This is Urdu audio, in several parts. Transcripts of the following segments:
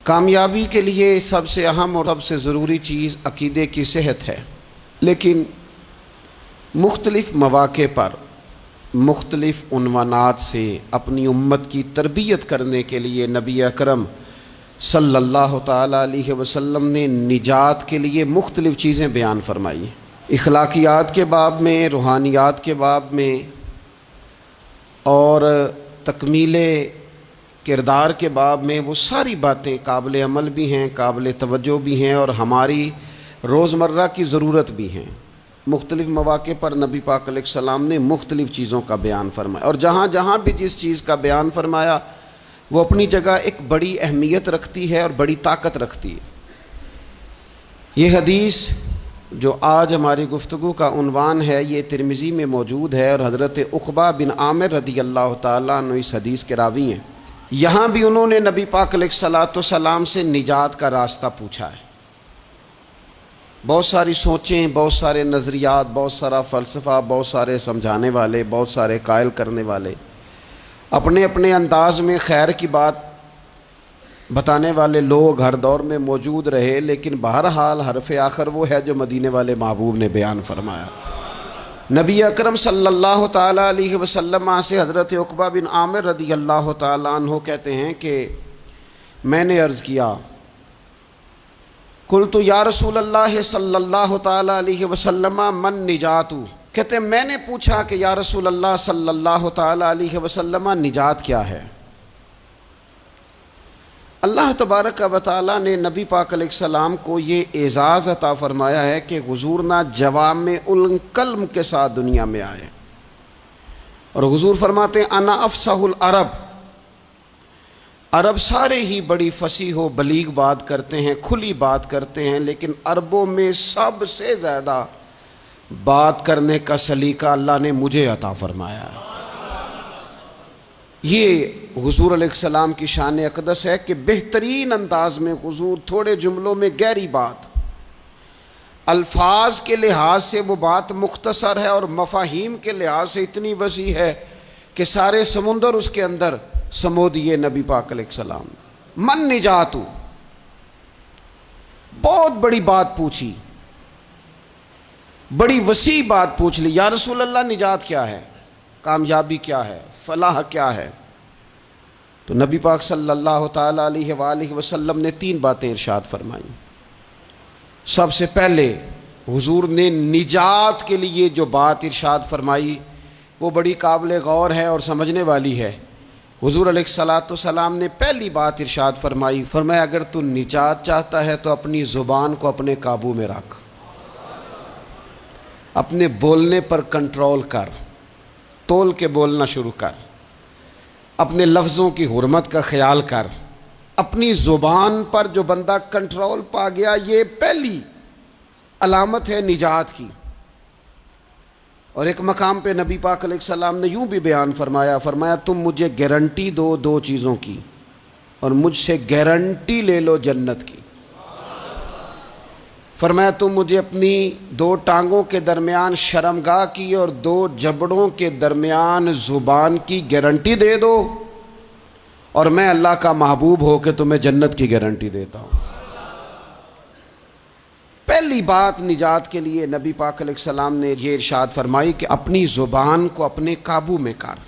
کامیابی کے لیے سب سے اہم اور سب سے ضروری چیز عقیدے کی صحت ہے، لیکن مختلف مواقع پر مختلف عنوانات سے اپنی امت کی تربیت کرنے کے لیے نبی اکرم صلی اللہ تعالیٰ علیہ وسلم نے نجات کے لیے مختلف چیزیں بیان فرمائی۔ اخلاقیات کے باب میں، روحانیات کے باب میں اور تکمیل کردار کے باب میں، وہ ساری باتیں قابل عمل بھی ہیں، قابل توجہ بھی ہیں اور ہماری روزمرہ کی ضرورت بھی ہیں۔ مختلف مواقع پر نبی پاک علیہ السلام نے مختلف چیزوں کا بیان فرمایا، اور جہاں جہاں بھی جس چیز کا بیان فرمایا وہ اپنی جگہ ایک بڑی اہمیت رکھتی ہے اور بڑی طاقت رکھتی ہے۔ یہ حدیث جو آج ہماری گفتگو کا عنوان ہے، یہ ترمذی میں موجود ہے اور حضرت عقبہ بن عامر رضی اللہ تعالیٰ عنہ اس حدیث کے راوی ہیں۔ یہاں بھی انہوں نے نبی پاک علیہ السلام سے نجات کا راستہ پوچھا ہے۔ بہت ساری سوچیں، بہت سارے نظریات، بہت سارا فلسفہ، بہت سارے سمجھانے والے، بہت سارے قائل کرنے والے، اپنے اپنے انداز میں خیر کی بات بتانے والے لوگ ہر دور میں موجود رہے، لیکن بہرحال حرف آخر وہ ہے جو مدینے والے محبوب نے بیان فرمایا۔ نبی اکرم صلی اللہ تعالیٰ علیہ وسلم سے حضرت عقبہ بن عامر رضی اللہ تعالیٰ عنہ کہتے ہیں کہ میں نے عرض کیا، قلت یا رسول اللہ صلی اللہ تعالیٰ علیہ وسلم من نجات، کہتے ہیں میں نے پوچھا کہ یا رسول اللہ صلی اللہ تعالیٰ علیہ وسلم نجات کیا ہے؟ اللہ تبارک و تعالیٰ نے نبی پاک علیہ السلام کو یہ اعزاز عطا فرمایا ہے کہ حضور نہ جوامع الکلم کے ساتھ دنیا میں آئے، اور حضور فرماتے ہیں انا افصح العرب، عرب سارے ہی بڑی فصیح و بلیغ بات کرتے ہیں، کھلی بات کرتے ہیں، لیکن عربوں میں سب سے زیادہ بات کرنے کا سلیقہ اللہ نے مجھے عطا فرمایا ہے۔ یہ حضور علیہ السلام کی شان اقدس ہے کہ بہترین انداز میں حضور تھوڑے جملوں میں گہری بات، الفاظ کے لحاظ سے وہ بات مختصر ہے اور مفاہیم کے لحاظ سے اتنی وسیع ہے کہ سارے سمندر اس کے اندر سمو دیے نبی پاک علیہ السلام۔ من نجاتو، بہت بڑی بات پوچھی، بڑی وسیع بات پوچھ لی، یا رسول اللہ نجات کیا ہے، کامیابی کیا ہے، فلاح کیا ہے؟ تو نبی پاک صلی اللہ تعالیٰ علیہ وآلہ وسلم نے 3 باتیں ارشاد فرمائیں۔ سب سے پہلے حضور نے نجات کے لیے جو بات ارشاد فرمائی وہ بڑی قابل غور ہے اور سمجھنے والی ہے۔ حضور علیہ السلام نے پہلی بات ارشاد فرمائی، فرمایا اگر تو نجات چاہتا ہے تو اپنی زبان کو اپنے قابو میں رکھ، اپنے بولنے پر کنٹرول کر، تول کے بولنا شروع کر، اپنے لفظوں کی حرمت کا خیال کر۔ اپنی زبان پر جو بندہ کنٹرول پا گیا، یہ پہلی علامت ہے نجات کی۔ اور ایک مقام پہ نبی پاک علیہ السلام نے یوں بھی بیان فرمایا تم مجھے گارنٹی دو 2 چیزوں کی، اور مجھ سے گارنٹی لے لو جنت کی۔ فرمایا تم مجھے اپنی 2 ٹانگوں کے درمیان شرمگاہ کی اور 2 جبڑوں کے درمیان زبان کی گارنٹی دے دو، اور میں اللہ کا محبوب ہو کے تمہیں جنت کی گارنٹی دیتا ہوں۔ پہلی بات نجات کے لیے نبی پاک علیہ السلام نے یہ ارشاد فرمائی کہ اپنی زبان کو اپنے قابو میں کر،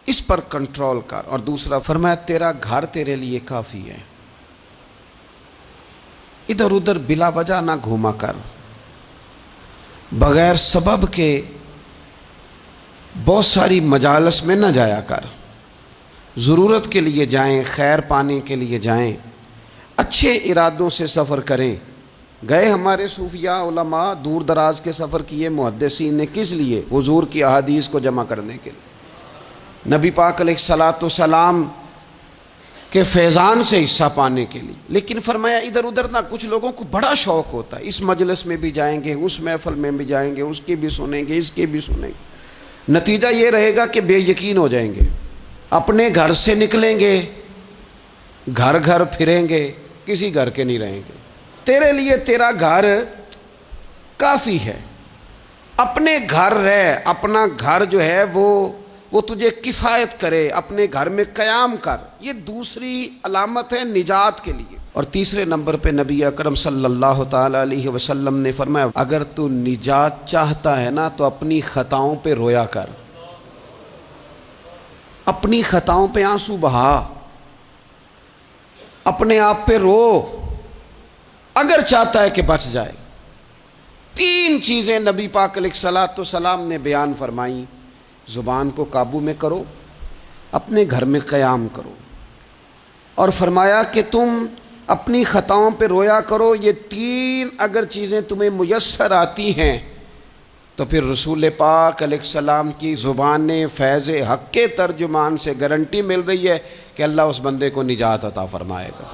اس پر کنٹرول کر۔ اور دوسرا فرمایا تیرا گھر تیرے لیے کافی ہے، ادھر ادھر بلا وجہ نہ گھوما کر، بغیر سبب کے بہت ساری مجالس میں نہ جایا کر، ضرورت کے لیے جائیں، خیر پانے کے لیے جائیں، اچھے ارادوں سے سفر کریں۔ گئے ہمارے صوفیاء علماء دور دراز کے سفر کیے محدثین نے، کس لیے؟ حضور کی احادیث کو جمع کرنے کے لیے، نبی پاک علیہ السلام کے فیضان سے حصہ پانے کے لیے۔ لیکن فرمایا ادھر ادھر نہ، کچھ لوگوں کو بڑا شوق ہوتا ہے، اس مجلس میں بھی جائیں گے، اس محفل میں بھی جائیں گے، اس کی بھی سنیں گے، اس کی بھی سنیں گے، نتیجہ یہ رہے گا کہ بے یقین ہو جائیں گے، اپنے گھر سے نکلیں گے، گھر گھر پھریں گے، کسی گھر کے نہیں رہیں گے۔ تیرے لیے تیرا گھر کافی ہے، اپنے گھر رہ، اپنا گھر جو ہے وہ وہ تجھے کفایت کرے، اپنے گھر میں قیام کر، یہ دوسری علامت ہے نجات کے لیے۔ اور تیسرے نمبر پہ نبی اکرم صلی اللہ تعالی علیہ وسلم نے فرمایا اگر تو نجات چاہتا ہے نا تو اپنی خطاؤں پہ رویا کر، اپنی خطاؤں پہ آنسو بہا، اپنے آپ پہ رو، اگر چاہتا ہے کہ بچ جائے۔ تین چیزیں نبی پاک علیہ الصلوۃ والسلام نے بیان فرمائیں، زبان کو قابو میں کرو، اپنے گھر میں قیام کرو، اور فرمایا کہ تم اپنی خطاؤں پہ رویا کرو۔ یہ تین اگر چیزیں تمہیں میسر آتی ہیں تو پھر رسول پاک علیہ السلام کی زبان فیض حق کے ترجمان سے گارنٹی مل رہی ہے کہ اللہ اس بندے کو نجات عطا فرمائے گا۔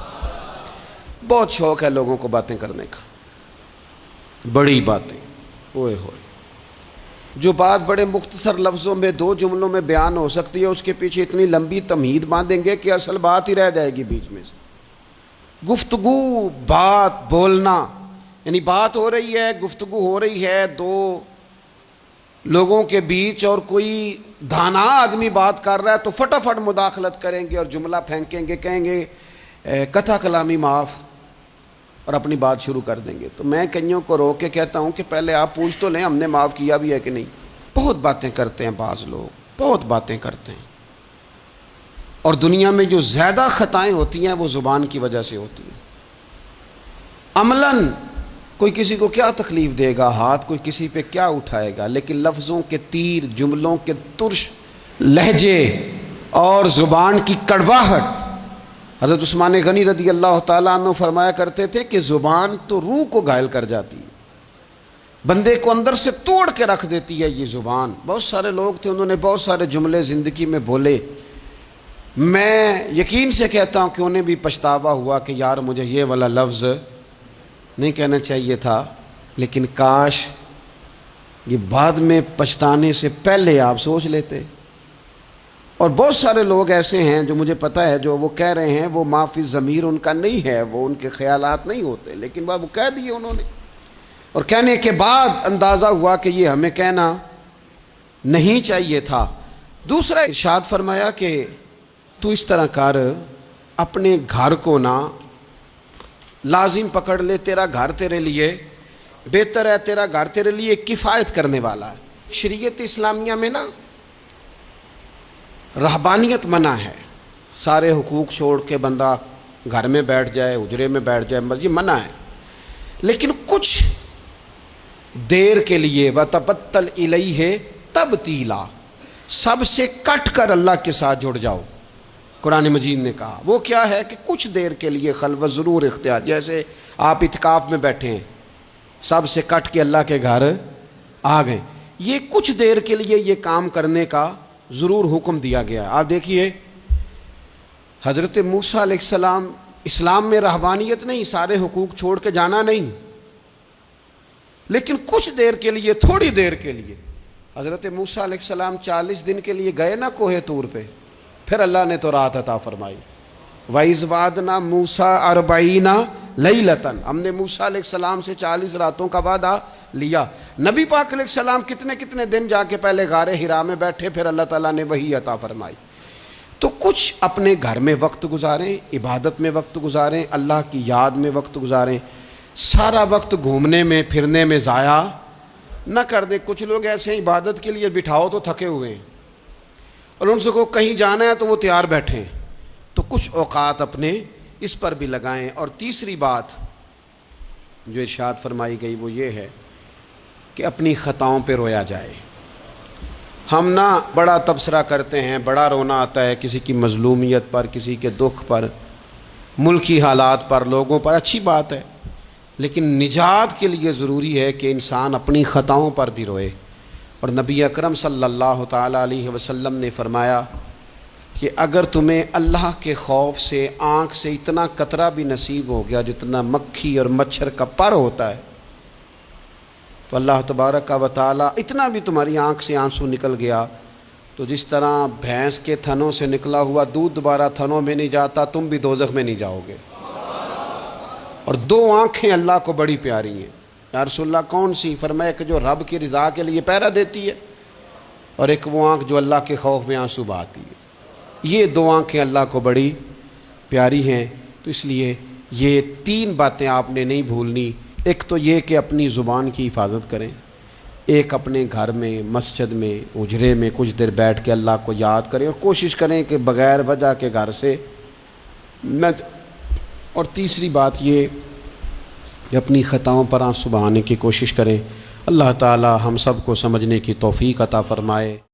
بہت شوق ہے لوگوں کو باتیں کرنے کا، بڑی باتیں، اوئے ہوئے، جو بات بڑے مختصر لفظوں میں 2 جملوں میں بیان ہو سکتی ہے اس کے پیچھے اتنی لمبی تمہید باندھیں گے کہ اصل بات ہی رہ جائے گی بیچ میں سے۔ گفتگو، بات، بولنا، یعنی بات ہو رہی ہے، گفتگو ہو رہی ہے 2 لوگوں کے بیچ، اور کوئی دانا آدمی بات کر رہا ہے تو فٹافٹ مداخلت کریں گے اور جملہ پھینکیں گے، کہیں گے قطع کلامی معاف، اور اپنی بات شروع کر دیں گے۔ تو میں کئیوں کو روک کے کہتا ہوں کہ پہلے آپ پوچھ تو لیں ہم نے معاف کیا بھی ہے کہ نہیں۔ بہت باتیں کرتے ہیں بعض لوگ، بہت باتیں کرتے ہیں، اور دنیا میں جو زیادہ خطائیں ہوتی ہیں وہ زبان کی وجہ سے ہوتی ہیں۔ عملاً کوئی کسی کو کیا تکلیف دے گا، ہاتھ کوئی کسی پہ کیا اٹھائے گا، لیکن لفظوں کے تیر، جملوں کے ترش لہجے اور زبان کی کڑواہٹ، حضرت عثمان غنی رضی اللہ تعالیٰ عنہ فرمایا کرتے تھے کہ زبان تو روح کو گھائل کر جاتی ہے، بندے کو اندر سے توڑ کے رکھ دیتی ہے یہ زبان۔ بہت سارے لوگ تھے، انہوں نے بہت سارے جملے زندگی میں بولے، میں یقین سے کہتا ہوں کہ انہیں بھی پچھتاوا ہوا کہ یار مجھے یہ والا لفظ نہیں کہنا چاہیے تھا، لیکن کاش یہ بعد میں پچھتانے سے پہلے آپ سوچ لیتے۔ اور بہت سارے لوگ ایسے ہیں جو مجھے پتہ ہے جو وہ کہہ رہے ہیں وہ ما فی الضمیر ان کا نہیں ہے، وہ ان کے خیالات نہیں ہوتے، لیکن وہ کہہ دیے انہوں نے، اور کہنے کے بعد اندازہ ہوا کہ یہ ہمیں کہنا نہیں چاہیے تھا۔ دوسرا ارشاد فرمایا کہ تو اس طرح کر، اپنے گھر کو نہ لازم پکڑ لے، تیرا گھر تیرے لیے بہتر ہے، تیرا گھر تیرے لیے کفایت کرنے والا ہے۔ شریعت اسلامیہ میں نا رہبانیت منع ہے، سارے حقوق چھوڑ کے بندہ گھر میں بیٹھ جائے، حجرے میں بیٹھ جائے، یہ منع ہے، لیکن کچھ دیر کے لیے وَتَبَتَّلْ إِلَيْهِ تَبْتِيلًا، سب سے کٹ کر اللہ کے ساتھ جڑ جاؤ۔ قرآن مجید نے کہا وہ کیا ہے کہ کچھ دیر کے لیے خلوت ضرور اختیار، جیسے آپ اعتکاف میں بیٹھے ہیں، سب سے کٹ کے اللہ کے گھر آ گئے، یہ کچھ دیر کے لیے یہ کام کرنے کا ضرور حکم دیا گیا۔ آپ دیکھیے حضرت موسیٰ علیہ السلام، اسلام میں رہبانیت نہیں، سارے حقوق چھوڑ کے جانا نہیں، لیکن کچھ دیر کے لیے، تھوڑی دیر کے لیے حضرت موسیٰ علیہ السلام 40 دن کے لیے گئے نا کوہ طور پہ، پھر اللہ نے تو رات عطا فرمائی۔ وَإِذْ وَعَدْنَا مُوسَىٰ 40 لَيْلَةً، ہم نے موسیٰ علیہ السلام سے 40 راتوں کا وعدہ لیا۔ نبی پاک علیہ السلام کتنے کتنے دن جا کے پہلے غار حرا میں بیٹھے، پھر اللہ تعالیٰ نے وحی عطا فرمائی۔ تو کچھ اپنے گھر میں وقت گزاریں، عبادت میں وقت گزاریں، اللہ کی یاد میں وقت گزاریں، سارا وقت گھومنے میں پھرنے میں ضائع نہ کر دیں۔ کچھ لوگ ایسے ہیں عبادت کے لیے بٹھاؤ تو تھکے ہوئے ہیں، اور ان سے کو کہیں جانا ہے تو وہ تیار بیٹھے ہیں، تو کچھ اوقات اپنے اس پر بھی لگائیں۔ اور تیسری بات جو ارشاد فرمائی گئی وہ یہ ہے کہ اپنی خطاؤں پہ رویا جائے۔ ہم نہ بڑا تبصرہ کرتے ہیں، بڑا رونا آتا ہے کسی کی مظلومیت پر، کسی کے دکھ پر، ملکی حالات پر، لوگوں پر، اچھی بات ہے، لیکن نجات کے لیے ضروری ہے کہ انسان اپنی خطاؤں پر بھی روئے۔ اور نبی اکرم صلی اللہ تعالیٰ علیہ وسلم نے فرمایا کہ اگر تمہیں اللہ کے خوف سے آنکھ سے اتنا قطرہ بھی نصیب ہو گیا جتنا مکھی اور مچھر کا پر ہوتا ہے، تو اللہ تبارک و تعالیٰ اتنا بھی تمہاری آنکھ سے آنسو نکل گیا تو جس طرح بھینس کے تھنوں سے نکلا ہوا دودھ دوبارہ تھنوں میں نہیں جاتا، تم بھی دوزخ میں نہیں جاؤ گے۔ اور 2 آنکھیں اللہ کو بڑی پیاری ہیں۔ یا رسول اللہ کون سی؟ فرمایا کہ جو رب کی رضا کے لیے پہرا دیتی ہے۔ اور ایک وہ آنکھ جو اللہ کے خوف میں آنسو بہاتی ہے. یہ دو آنکھیں اللہ کو بڑی پیاری ہیں. تو اس لیے یہ 3 باتیں آپ نے نہیں بھولنی. ایک تو یہ کہ اپنی زبان کی حفاظت کریں. ایک اپنے گھر میں، مسجد میں، اجرے میں کچھ دیر بیٹھ کے اللہ کو یاد کریں اور کوشش کریں کہ بغیر وجہ کے گھر سے نہ. اور تیسری بات یہ کہ اپنی خطاؤں پر آنسو بہانے کی کوشش کریں. اللہ تعالی ہم سب کو سمجھنے کی توفیق عطا فرمائے.